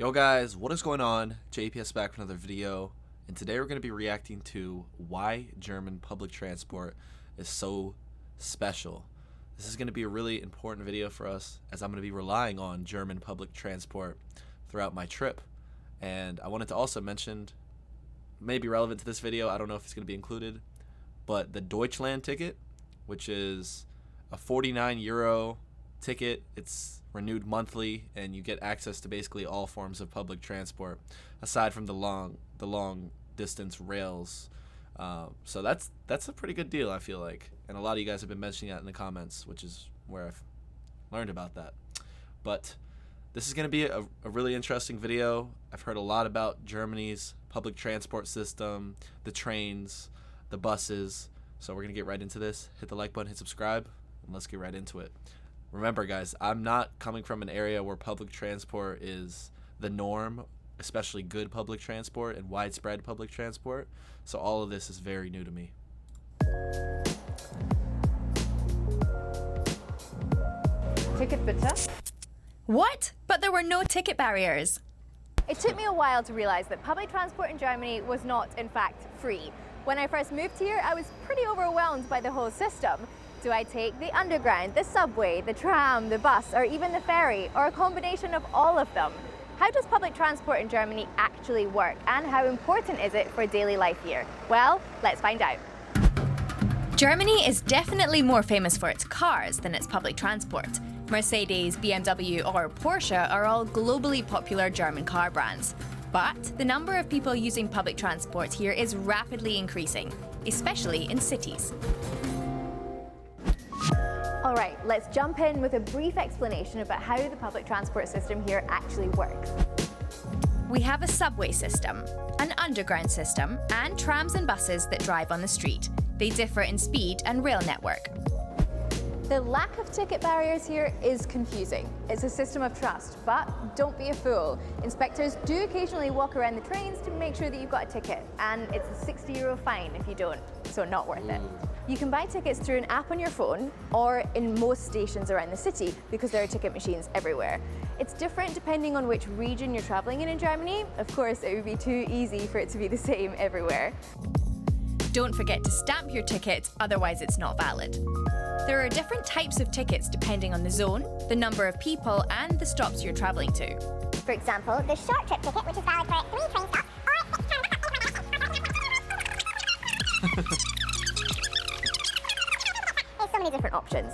Yo guys, what is going on? JPS back with another video, and today we're going to be reacting to why German public transport is so special. This is going to be a really important video for us as I'm going to be relying on German public transport throughout my trip. And I wanted to also mention, maybe relevant to this video, I don't know if it's going to be included, but the Deutschland ticket, which is a 49 euro ticket. It's renewed monthly, and you get access to basically all forms of public transport aside from the long distance rails. So that's a pretty good deal, I feel like, and a lot of you guys have been mentioning that in the comments, which is where I've learned about that. But this is going to be a really interesting video. I've heard a lot about Germany's public transport system, the trains, the buses, so we're going to get right into this. Hit the like button, hit subscribe, and let's get right into it. Remember guys, I'm not coming from an area where public transport is the norm, especially good public transport and widespread public transport, so all of this is very new to me. Ticket bitte? What? But there were no ticket barriers. It took me a while to realize that public transport in Germany was not, in fact, free. When I first moved here, I was pretty overwhelmed by the whole system. Do I take the underground, the subway, the tram, the bus, or even the ferry, or a combination of all of them? How does public transport in Germany actually work, and how important is it for daily life here? Well, let's find out. Germany is definitely more famous for its cars than its public transport. Mercedes, BMW, or Porsche are all globally popular German car brands. But the number of people using public transport here is rapidly increasing, especially in cities. All right, let's jump in with a brief explanation about how the public transport system here actually works. We have a subway system, an underground system, and trams and buses that drive on the street. They differ in speed and rail network. The lack of ticket barriers here is confusing. It's a system of trust, but don't be a fool. Inspectors do occasionally walk around the trains to make sure that you've got a ticket, and it's a 60 euro fine if you don't, so not worth it. You can buy tickets through an app on your phone or in most stations around the city because there are ticket machines everywhere. It's different depending on which region you're traveling in Germany. Of course, it would be too easy for it to be the same everywhere. Don't forget to stamp your ticket, otherwise it's not valid. There are different types of tickets depending on the zone, the number of people, and the stops you're traveling to. For example, the short trip ticket, which is valid for 3 train stops, There's so many different options.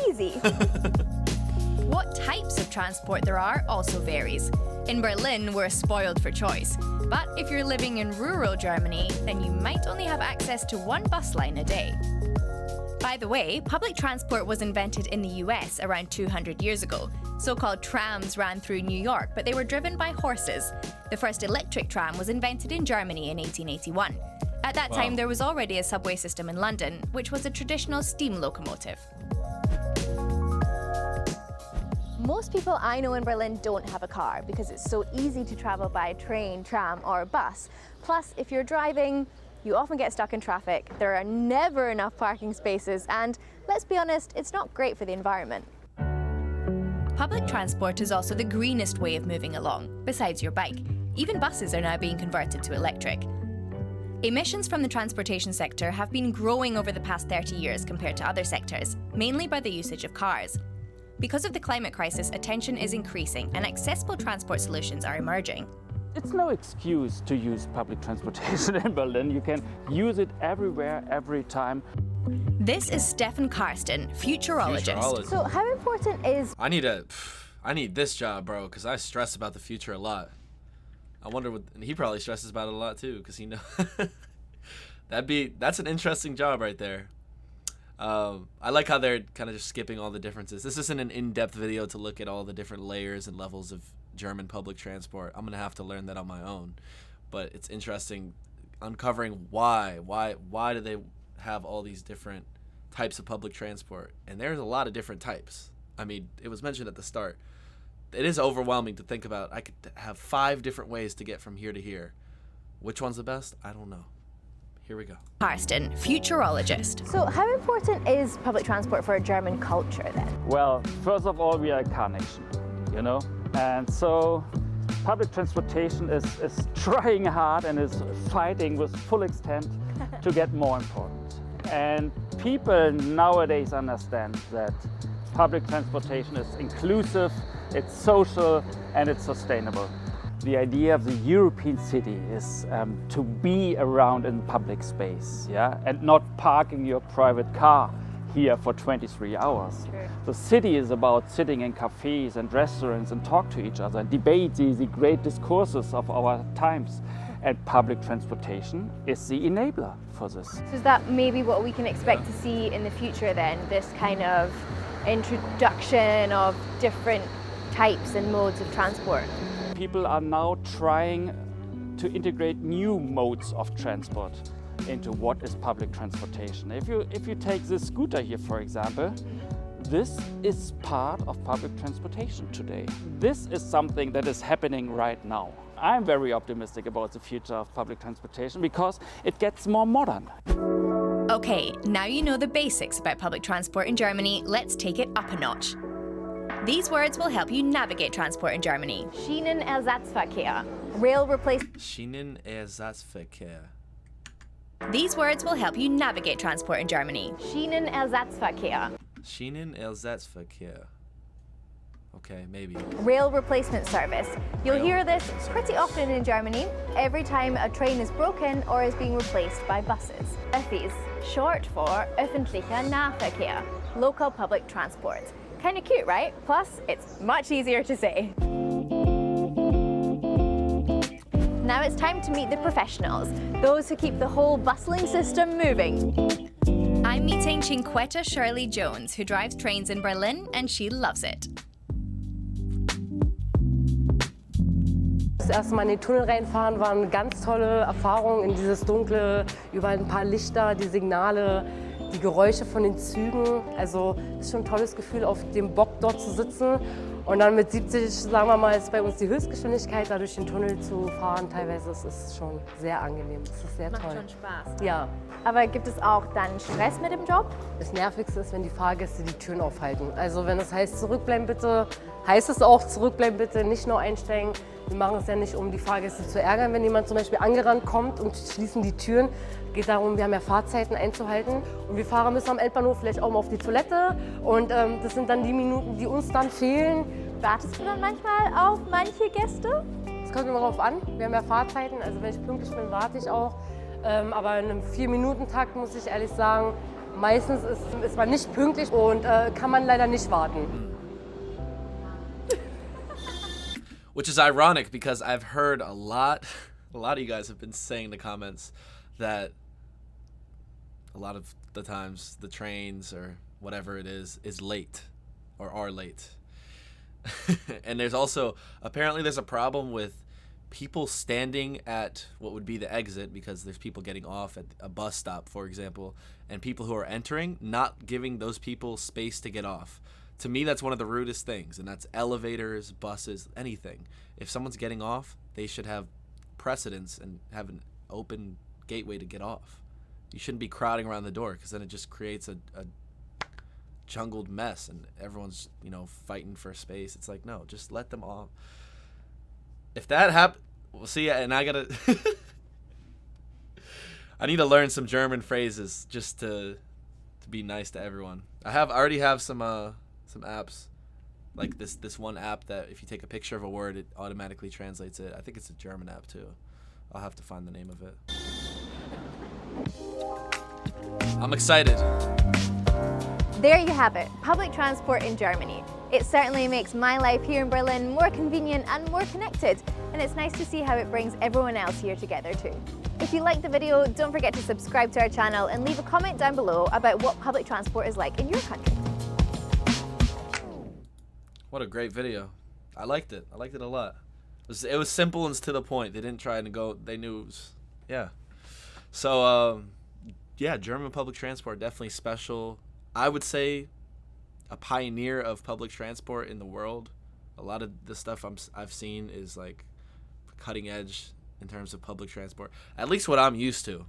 Easy! What types of transport there are also varies. In Berlin, we're spoiled for choice. But if you're living in rural Germany, then you might only have access to one bus line a day. By the way, public transport was invented in the US around 200 years ago. So-called trams ran through New York, but they were driven by horses. The first electric tram was invented in Germany in 1881. At that time, there was already a subway system in London, which was a traditional steam locomotive. Most people I know in Berlin don't have a car because it's so easy to travel by train, tram, or bus. Plus, if you're driving, you often get stuck in traffic. There are never enough parking spaces, and let's be honest, it's not great for the environment. Public transport is also the greenest way of moving along, besides your bike. Even buses are now being converted to electric. Emissions from the transportation sector have been growing over the past 30 years compared to other sectors, mainly by the usage of cars. Because of the climate crisis, attention is increasing and accessible transport solutions are emerging. It's no excuse to use public transportation in Berlin. You can use it everywhere, every time. This is Stefan Karsten, futurologist. So how important is... I need this job, bro, because I stress about the future a lot. I wonder what, and he probably stresses about it a lot too, because he knows. That's an interesting job right there. I like how they're kind of just skipping all the differences. This isn't an in-depth video to look at all the different layers and levels of German public transport. I'm gonna have to learn that on my own, but it's interesting uncovering why do they have all these different types of public transport, and there's a lot of different types. I mean, it was mentioned at the start. It is overwhelming to think about. I could have 5 different ways to get from here to here. Which one's the best? I don't know. Here we go. Karsten, futurologist. So how important is public transport for German culture then? Well, first of all, we are a car nation, you know? And so Public transportation is trying hard and is fighting with full extent to get more important. And people nowadays understand that public transportation is inclusive, it's social, and it's sustainable. The idea of the European city is to be around in public space, yeah, and not parking your private car here for 23 hours. Sure. The city is about sitting in cafes and restaurants and talk to each other and debate the great discourses of our times. And public transportation is the enabler for this. So is that maybe what we can expect to see in the future then? This kind of introduction of different types and modes of transport? People are now trying to integrate new modes of transport into what is public transportation. If you take this scooter here, for example, this is part of public transportation today. This is something that is happening right now. I'm very optimistic about the future of public transportation because it gets more modern. Okay, now you know the basics about public transport in Germany, let's take it up a notch. These words will help you navigate transport in Germany. Schienenersatzverkehr, rail replacement. Schienenersatzverkehr. These words will help you navigate transport in Germany. Schienenersatzverkehr, Schienenersatzverkehr. Okay, maybe. rail replacement service. You'll Rail hear this replacement pretty service. often in Germany, every time a train is broken or is being replaced by buses. Öffis, short for öffentlicher Nahverkehr, local public transport. Kind of cute, right? Plus, it's much easier to say. Now it's time to meet the professionals, those who keep the whole bustling system moving. I'm meeting Cinquetta Shirley Jones, who drives trains in Berlin, and she loves it. Das erste Mal in den Tunnel reinfahren war eine ganz tolle Erfahrung in dieses Dunkle, überall ein paar Lichter, die Signale, die Geräusche von den Zügen. Also es ist schon ein tolles Gefühl, auf dem Bock dort zu sitzen und dann mit 70, sagen wir mal, ist bei uns die Höchstgeschwindigkeit, da durch den Tunnel zu fahren. Teilweise ist es schon sehr angenehm. Es ist sehr toll. Spaß. Ja. Aber gibt es auch dann Stress mit dem Job? Das Nervigste ist, wenn die Fahrgäste die Türen aufhalten. Also wenn es heißt, zurückbleiben bitte, heißt es auch, zurückbleiben bitte, nicht nur einsteigen. Wir machen es ja nicht, um die Fahrgäste zu ärgern, wenn jemand zum Beispiel angerannt kommt und schließen die Türen. Es geht darum, wir haben ja Fahrzeiten einzuhalten. Und wir Fahrer müssen am Endbahnhof vielleicht auch mal auf die Toilette. Und das sind dann die Minuten, die uns dann fehlen. Wartest du dann manchmal auf manche Gäste? Es kommt immer darauf an. Wir haben ja Fahrzeiten, also wenn ich pünktlich bin, warte ich auch. Aber in einem 4-Minuten-Takt muss ich ehrlich sagen, meistens ist man nicht pünktlich und kann man leider nicht warten. Which is ironic because I've heard a lot of you guys have been saying in the comments that a lot of the times the trains or whatever it is late or are late. And there's also, apparently there's a problem with people standing at what would be the exit because there's people getting off at a bus stop, for example, and people who are entering, not giving those people space to get off. To me, that's one of the rudest things, and that's elevators, buses, anything. If someone's getting off, they should have precedence and have an open gateway to get off. You shouldn't be crowding around the door because then it just creates a jungled mess and everyone's, fighting for space. It's like, no, just let them off. If that happens, we'll see. And I gotta, I need to learn some German phrases just to be nice to everyone. I already have some apps, like this one app that if you take a picture of a word, it automatically translates it. I think it's a German app too. I'll have to find the name of it. I'm excited. There you have it, public transport in Germany. It certainly makes my life here in Berlin more convenient and more connected, and it's nice to see how it brings everyone else here together too. If you liked the video, don't forget to subscribe to our channel and leave a comment down below about what public transport is like in your country. What a great video. I liked it. I liked it a lot. It was simple and to the point. They didn't try to go, they knew it was, yeah. So, yeah, German public transport, definitely special. I would say a pioneer of public transport in the world. A lot of the stuff I've seen is like cutting edge in terms of public transport. At least what I'm used to.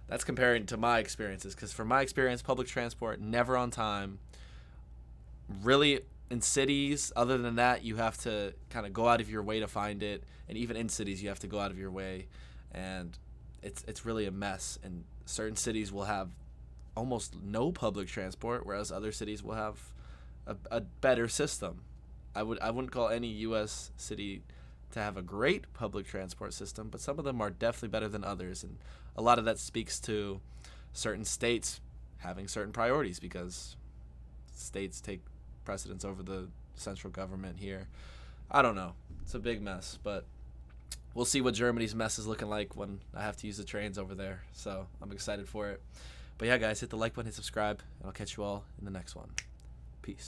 That's comparing to my experiences. Because for my experience, public transport, never on time. Really in cities, other than that, you have to kind of go out of your way to find it, and even in cities, you have to go out of your way, and it's really a mess. And certain cities will have almost no public transport, whereas other cities will have a better system. I wouldn't call any U.S. city to have a great public transport system, but some of them are definitely better than others, and a lot of that speaks to certain states having certain priorities because states take precedence over the central government here. I don't know. It's a big mess, but we'll see what Germany's mess is looking like when I have to use the trains over there. So I'm excited for it. But yeah, guys, hit the like button, hit subscribe, and I'll catch you all in the next one. Peace.